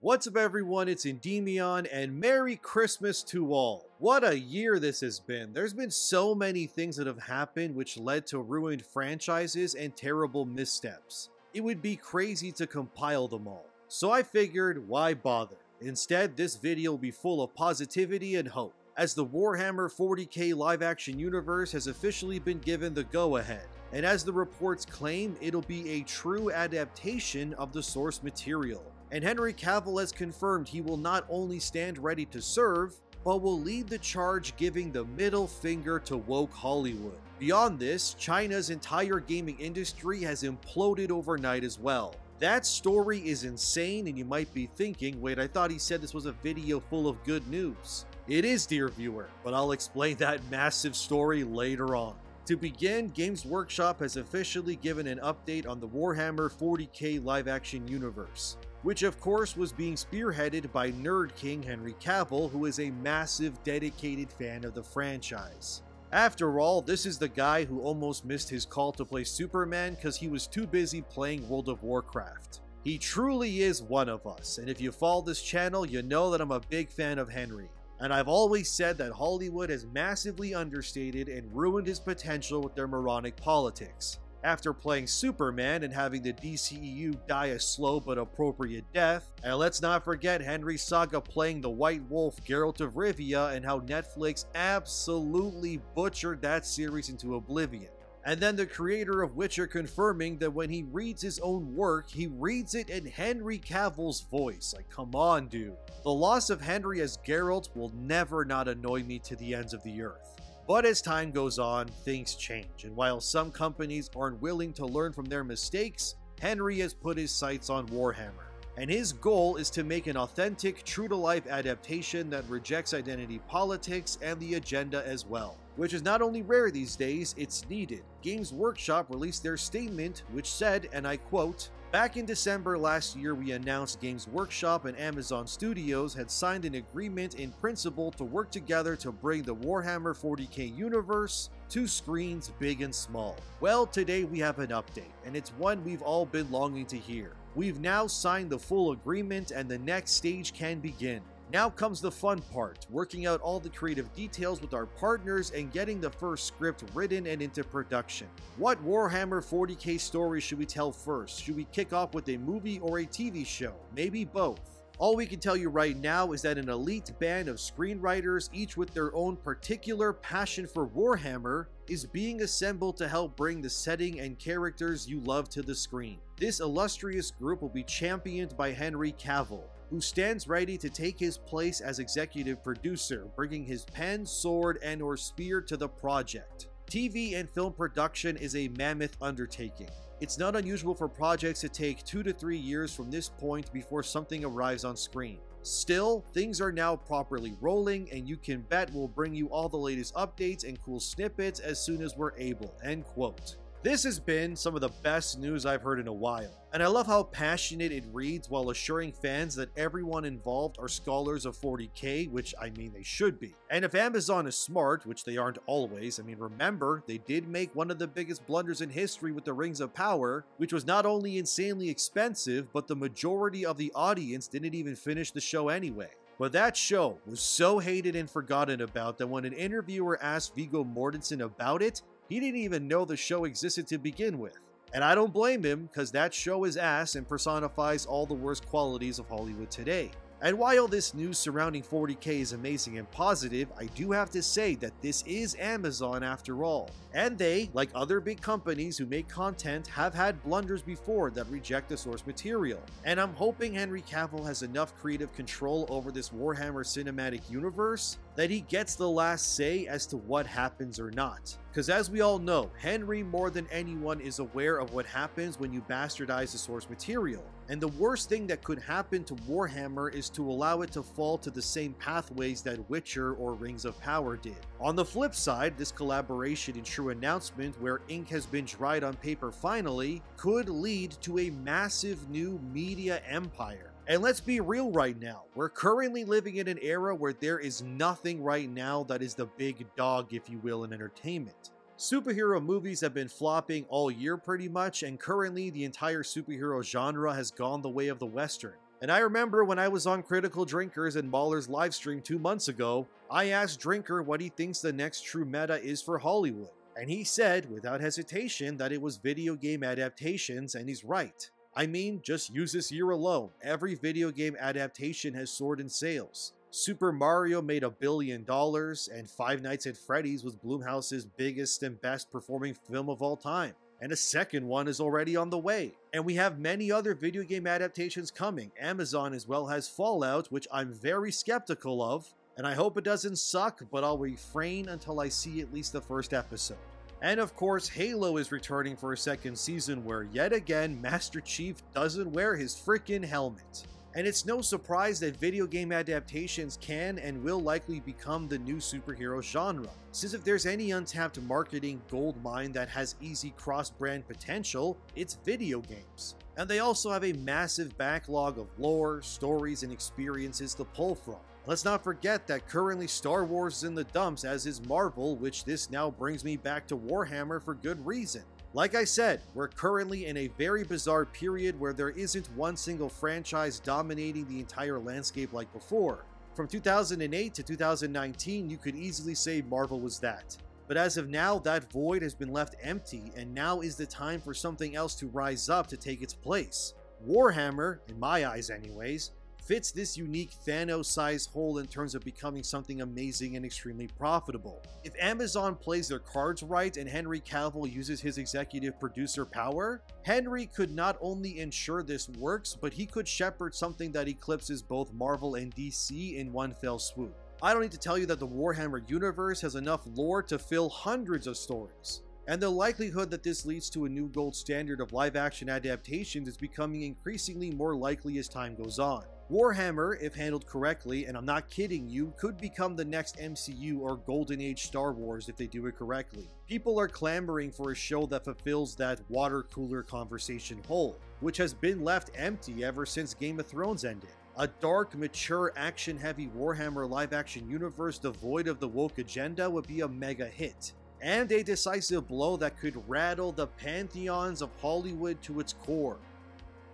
What's up everyone, it's ENDYMION and Merry Christmas to all. What a year this has been. There's been so many things that have happened which led to ruined franchises and terrible missteps. It would be crazy to compile them all. So I figured, why bother? Instead, this video will be full of positivity and hope, as the Warhammer 40K live-action universe has officially been given the go-ahead. And as the reports claim, it'll be a true adaptation of the source material. And Henry Cavill has confirmed he will not only stand ready to serve, but will lead the charge, giving the middle finger to woke Hollywood. Beyond this, China's entire gaming industry has imploded overnight as well. That story is insane, and you might be thinking, wait, I thought he said this was a video full of good news. It is, dear viewer, but I'll explain that massive story later on. To begin, Games Workshop has officially given an update on the Warhammer 40K live-action universe, which of course was being spearheaded by Nerd King Henry Cavill, who is a massive, dedicated fan of the franchise. After all, this is the guy who almost missed his call to play Superman because he was too busy playing World of Warcraft. He truly is one of us, and if you follow this channel, you know that I'm a big fan of Henry. And I've always said that Hollywood has massively understated and ruined his potential with their moronic politics. After playing Superman and having the DCEU die a slow but appropriate death, and let's not forget Henry Saga playing the White Wolf Geralt of Rivia and how Netflix absolutely butchered that series into oblivion. And then the creator of Witcher confirming that when he reads his own work, he reads it in Henry Cavill's voice. Like, come on, dude. The loss of Henry as Geralt will never not annoy me to the ends of the earth. But as time goes on, things change, and while some companies aren't willing to learn from their mistakes, Henry has put his sights on Warhammer. And his goal is to make an authentic, true-to-life adaptation that rejects identity politics and the agenda as well. Which is not only rare these days, it's needed. Games Workshop released their statement, which said, and I quote, "Back in December last year, we announced Games Workshop and Amazon Studios had signed an agreement in principle to work together to bring the Warhammer 40K universe to screens big and small." Well, today we have an update, and it's one we've all been longing to hear. We've now signed the full agreement, and the next stage can begin. Now comes the fun part, working out all the creative details with our partners and getting the first script written and into production. What Warhammer 40K story should we tell first? Should we kick off with a movie or a TV show? Maybe both. All we can tell you right now is that an elite band of screenwriters, each with their own particular passion for Warhammer, is being assembled to help bring the setting and characters you love to the screen. This illustrious group will be championed by Henry Cavill, who stands ready to take his place as executive producer, bringing his pen, sword, and/or spear to the project. TV and film production is a mammoth undertaking. It's not unusual for projects to take 2 to 3 years from this point before something arrives on screen. Still, things are now properly rolling, and you can bet we'll bring you all the latest updates and cool snippets as soon as we're able, end quote. This has been some of the best news I've heard in a while, and I love how passionate it reads while assuring fans that everyone involved are scholars of 40K, which I mean they should be. And if Amazon is smart, which they aren't always, I mean remember, they did make one of the biggest blunders in history with the Rings of Power, which was not only insanely expensive, but the majority of the audience didn't even finish the show anyway. But that show was so hated and forgotten about that when an interviewer asked Viggo Mortensen about it, he didn't even know the show existed to begin with. And I don't blame him, because that show is ass and personifies all the worst qualities of Hollywood today. And while this news surrounding 40K is amazing and positive, I do have to say that this is Amazon after all. And they, like other big companies who make content, have had blunders before that reject the source material. And I'm hoping Henry Cavill has enough creative control over this Warhammer cinematic universe that he gets the last say as to what happens or not. Because as we all know, Henry more than anyone is aware of what happens when you bastardize the source material. And the worst thing that could happen to Warhammer is to allow it to fall to the same pathways that Witcher or Rings of Power did. On the flip side, this collaboration and true announcement where ink has been dried on paper finally could lead to a massive new media empire. And let's be real right now, we're currently living in an era where there is nothing right now that is the big dog, if you will, in entertainment. Superhero movies have been flopping all year pretty much, and currently the entire superhero genre has gone the way of the Western. And I remember when I was on Critical Drinkers and Mauler's livestream 2 months ago, I asked Drinker what he thinks the next true meta is for Hollywood. And he said, without hesitation, that it was video game adaptations, and he's right. I mean, just use this year alone. Every video game adaptation has soared in sales. Super Mario made $1 billion, and Five Nights at Freddy's was Blumhouse's biggest and best performing film of all time. And a second one is already on the way. And we have many other video game adaptations coming. Amazon as well has Fallout, which I'm very skeptical of, and I hope it doesn't suck, but I'll refrain until I see at least the first episode. And of course, Halo is returning for a second season where yet again Master Chief doesn't wear his freaking helmet. And it's no surprise that video game adaptations can and will likely become the new superhero genre, since if there's any untapped marketing goldmine that has easy cross-brand potential, it's video games. And they also have a massive backlog of lore, stories, and experiences to pull from. Let's not forget that currently Star Wars is in the dumps, as is Marvel, which this now brings me back to Warhammer for good reason. Like I said, we're currently in a very bizarre period where there isn't one single franchise dominating the entire landscape like before. From 2008 to 2019, you could easily say Marvel was that. But as of now, that void has been left empty, and now is the time for something else to rise up to take its place. Warhammer, in my eyes anyways, fits this unique Thanos-sized hole in terms of becoming something amazing and extremely profitable. If Amazon plays their cards right and Henry Cavill uses his executive producer power, Henry could not only ensure this works, but he could shepherd something that eclipses both Marvel and DC in one fell swoop. I don't need to tell you that the Warhammer universe has enough lore to fill hundreds of stories. And the likelihood that this leads to a new gold standard of live-action adaptations is becoming increasingly more likely as time goes on. Warhammer, if handled correctly, and I'm not kidding you, could become the next MCU or Golden Age Star Wars if they do it correctly. People are clamoring for a show that fulfills that water cooler conversation hole, which has been left empty ever since Game of Thrones ended. A dark, mature, action-heavy Warhammer live-action universe devoid of the woke agenda would be a mega hit. And a decisive blow that could rattle the pantheons of Hollywood to its core.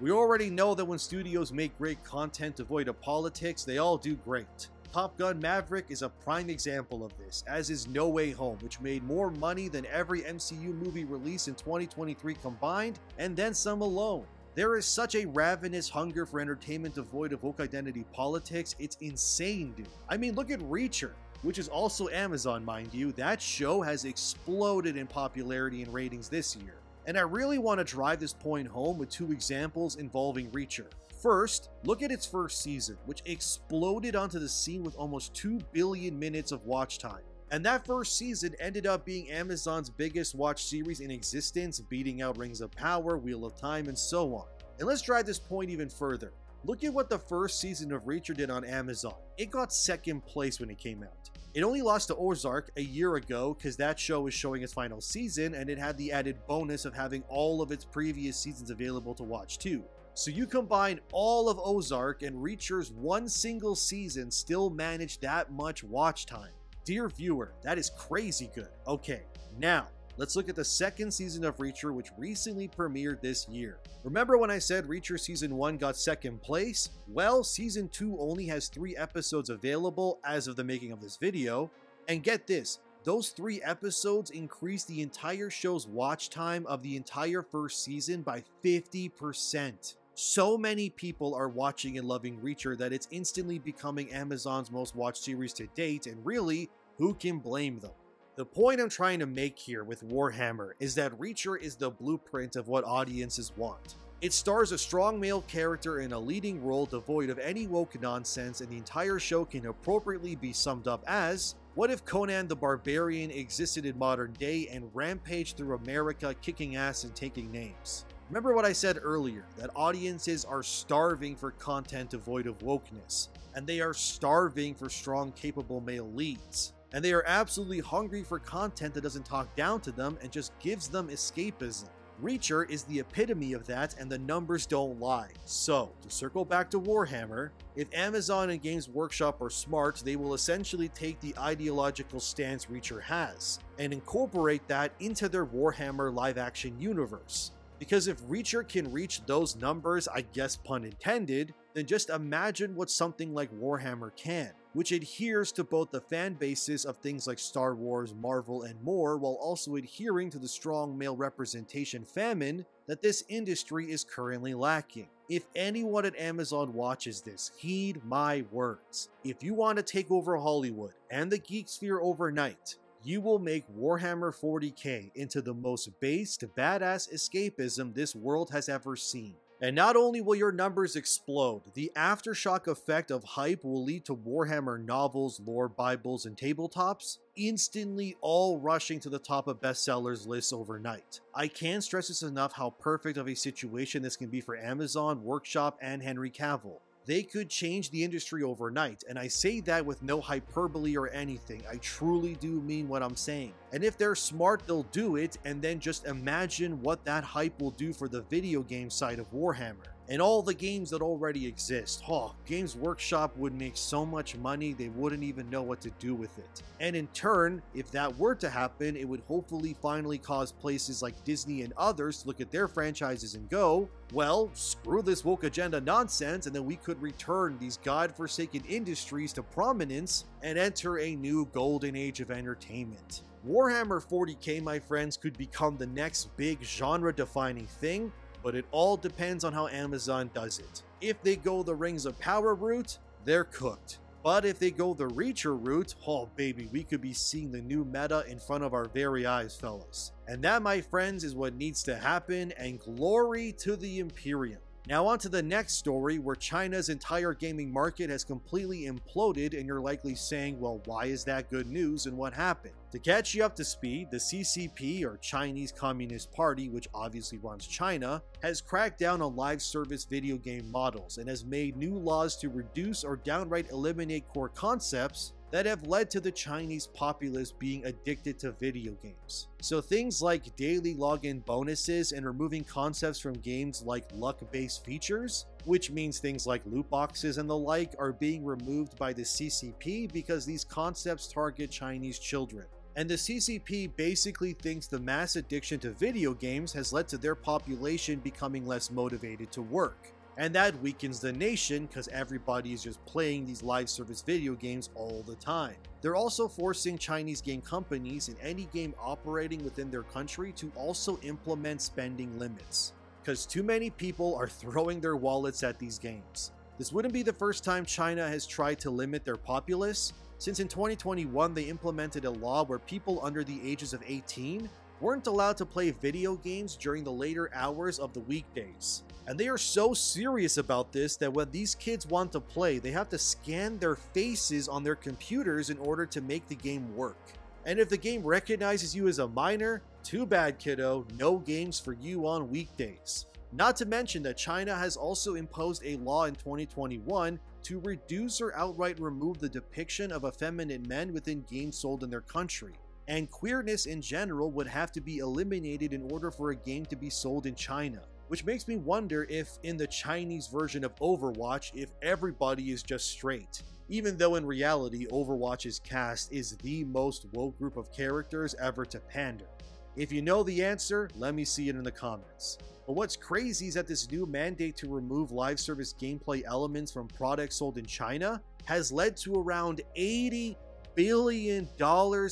We already know that when studios make great content devoid of politics, they all do great. Top Gun Maverick is a prime example of this, as is No Way Home, which made more money than every MCU movie released in 2023 combined, and then some alone. There is such a ravenous hunger for entertainment devoid of woke identity politics, it's insane, dude. I mean, look at Reacher, which is also Amazon, mind you. That show has exploded in popularity and ratings this year. And I really want to drive this point home with 2 examples involving Reacher. First, look at its first season, which exploded onto the scene with almost 2 billion minutes of watch time. And that first season ended up being Amazon's biggest watched series in existence, beating out Rings of Power, Wheel of Time, and so on. And let's drive this point even further. Look at what the first season of Reacher did on Amazon. It got second place when it came out. It only lost to Ozark a year ago because that show is showing its final season, and it had the added bonus of having all of its previous seasons available to watch too. So you combine all of Ozark, and Reacher's one single season still managed that much watch time. Dear viewer, that is crazy good. Okay, now let's look at the second season of Reacher, which recently premiered this year. Remember when I said Reacher Season 1 got second place? Well, Season 2 only has 3 episodes available as of the making of this video. And get this, those 3 episodes increased the entire show's watch time of the entire first season by 50%. So many people are watching and loving Reacher that it's instantly becoming Amazon's most watched series to date, and really, who can blame them? The point I'm trying to make here with Warhammer is that Reacher is the blueprint of what audiences want. It stars a strong male character in a leading role devoid of any woke nonsense, and the entire show can appropriately be summed up as, what if Conan the Barbarian existed in modern day and rampaged through America kicking ass and taking names? Remember what I said earlier, that audiences are starving for content devoid of wokeness, and they are starving for strong, capable male leads. And they are absolutely hungry for content that doesn't talk down to them and just gives them escapism. Reacher is the epitome of that, and the numbers don't lie. So, to circle back to Warhammer, if Amazon and Games Workshop are smart, they will essentially take the ideological stance Reacher has, and incorporate that into their Warhammer live-action universe. Because if Reacher can reach those numbers, I guess pun intended, then just imagine what something like Warhammer can, which adheres to both the fan bases of things like Star Wars, Marvel, and more, while also adhering to the strong male representation famine that this industry is currently lacking. If anyone at Amazon watches this, heed my words. If you want to take over Hollywood and the geek sphere overnight, you will make Warhammer 40K into the most based, badass escapism this world has ever seen. And not only will your numbers explode, the aftershock effect of hype will lead to Warhammer novels, lore bibles, and tabletops instantly all rushing to the top of bestsellers lists overnight. I can't stress this enough how perfect of a situation this can be for Amazon, Workshop, and Henry Cavill. They could change the industry overnight, and I say that with no hyperbole or anything. I truly do mean what I'm saying. And if they're smart, they'll do it, and then just imagine what that hype will do for the video game side of Warhammer. And all the games that already exist. Oh, Games Workshop would make so much money they wouldn't even know what to do with it. And in turn, if that were to happen, it would hopefully finally cause places like Disney and others to look at their franchises and go, well, screw this woke agenda nonsense, and then we could return these godforsaken industries to prominence and enter a new golden age of entertainment. Warhammer 40K, my friends, could become the next big genre-defining thing, but it all depends on how Amazon does it. If they go the Rings of Power route, they're cooked. But if they go the Reacher route, oh baby, we could be seeing the new meta in front of our very eyes, fellas. And that, my friends, is what needs to happen, and glory to the Imperium. Now on to the next story, where China's entire gaming market has completely imploded, and you're likely saying, well, why is that good news and what happened? To catch you up to speed, the CCP, or Chinese Communist Party, which obviously runs China, has cracked down on live service video game models and has made new laws to reduce or downright eliminate core concepts that have led to the Chinese populace being addicted to video games. So things like daily login bonuses and removing concepts from games like luck-based features, which means things like loot boxes and the like, are being removed by the CCP because these concepts target Chinese children. And the CCP basically thinks the mass addiction to video games has led to their population becoming less motivated to work. And that weakens the nation because everybody is just playing these live service video games all the time. They're also forcing Chinese game companies and any game operating within their country to also implement spending limits, because too many people are throwing their wallets at these games. This wouldn't be the first time China has tried to limit their populace, since in 2021 they implemented a law where people under the ages of 18 weren't allowed to play video games during the later hours of the weekdays. And they are so serious about this that when these kids want to play, they have to scan their faces on their computers in order to make the game work. And if the game recognizes you as a minor, too bad, kiddo, no games for you on weekdays. Not to mention that China has also imposed a law in 2021 to reduce or outright remove the depiction of effeminate men within games sold in their country. And queerness in general would have to be eliminated in order for a game to be sold in China. Which makes me wonder if in the Chinese version of Overwatch, if everybody is just straight. Even though in reality, Overwatch's cast is the most woke group of characters ever to pander. If you know the answer, let me see it in the comments. But what's crazy is that this new mandate to remove live service gameplay elements from products sold in China has led to around $80 billion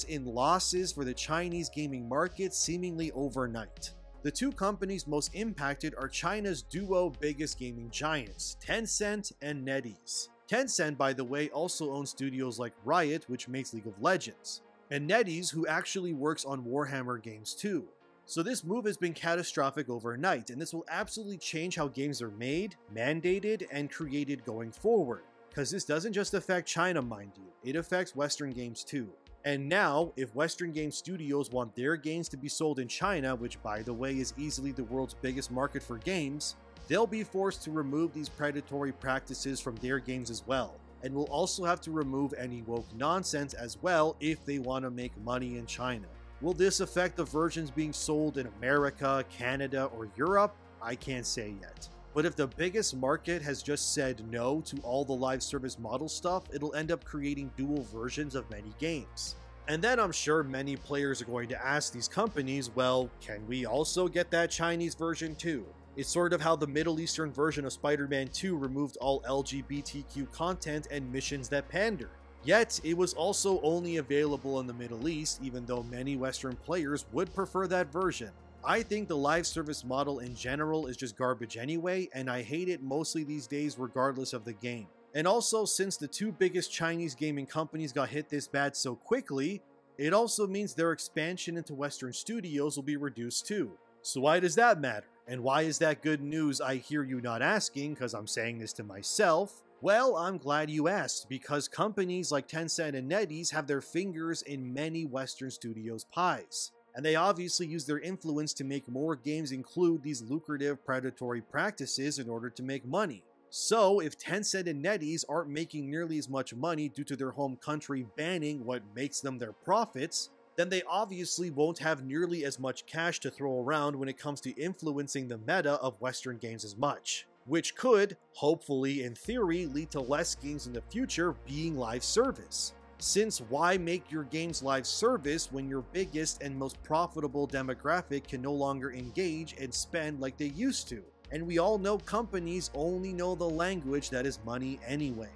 in losses for the Chinese gaming market seemingly overnight. The two companies most impacted are China's duo biggest gaming giants, Tencent and NetEase. Tencent, by the way, also owns studios like Riot, which makes League of Legends, and NetEase, who actually works on Warhammer games too. So this move has been catastrophic overnight, and this will absolutely change how games are made, mandated, and created going forward. Because this doesn't just affect China, mind you, it affects Western games too. And now, if Western game studios want their games to be sold in China, which by the way is easily the world's biggest market for games, they'll be forced to remove these predatory practices from their games as well, and will also have to remove any woke nonsense as well if they want to make money in China. Will this affect the versions being sold in America, Canada, or Europe? I can't say yet. But if the biggest market has just said no to all the live service model stuff, it'll end up creating dual versions of many games. And then I'm sure many players are going to ask these companies, well, can we also get that Chinese version too? It's sort of how the Middle Eastern version of Spider-Man 2 removed all LGBTQ content and missions that pander. Yet, it was also only available in the Middle East, even though many Western players would prefer that version. I think the live service model in general is just garbage anyway, and I hate it mostly these days regardless of the game. And also, since the two biggest Chinese gaming companies got hit this bad so quickly, it also means their expansion into Western studios will be reduced too. So why does that matter? And why is that good news, I hear you not asking, because I'm saying this to myself? Well, I'm glad you asked, because companies like Tencent and NetEase have their fingers in many Western studios' pies. And they obviously use their influence to make more games include these lucrative predatory practices in order to make money. So, if Tencent and NetEase aren't making nearly as much money due to their home country banning what makes them their profits, then they obviously won't have nearly as much cash to throw around when it comes to influencing the meta of Western games as much, which could, hopefully in theory, lead to less games in the future being live service. Since why make your games live service when your biggest and most profitable demographic can no longer engage and spend like they used to? And we all know companies only know the language that is money anyway.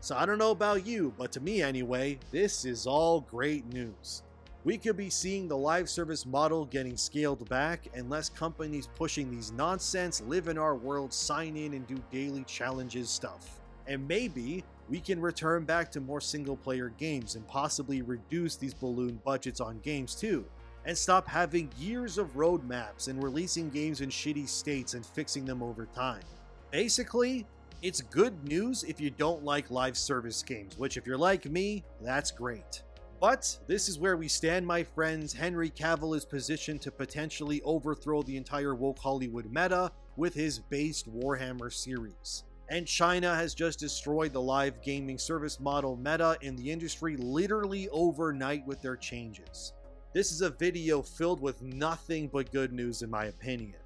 So I don't know about you, but to me anyway, this is all great news. We could be seeing the live service model getting scaled back and less companies pushing these nonsense, live in our world, sign in and do daily challenges stuff. And maybe we can return back to more single player games and possibly reduce these balloon budgets on games too. And stop having years of roadmaps and releasing games in shitty states and fixing them over time. Basically, it's good news if you don't like live service games, which if you're like me, that's great. But this is where we stand, my friends. Henry Cavill is positioned to potentially overthrow the entire woke Hollywood meta with his based Warhammer series. And China has just destroyed the live gaming service model meta in the industry literally overnight with their changes. This is a video filled with nothing but good news in my opinion.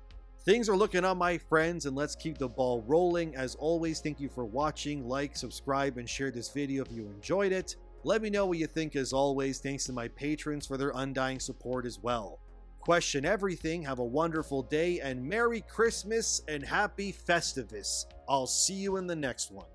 Things are looking up, my friends, and let's keep the ball rolling. As always, thank you for watching. Like, subscribe, and share this video if you enjoyed it. Let me know what you think as always. Thanks to my patrons for their undying support as well. Question everything, have a wonderful day, and Merry Christmas and Happy Festivus. I'll see you in the next one.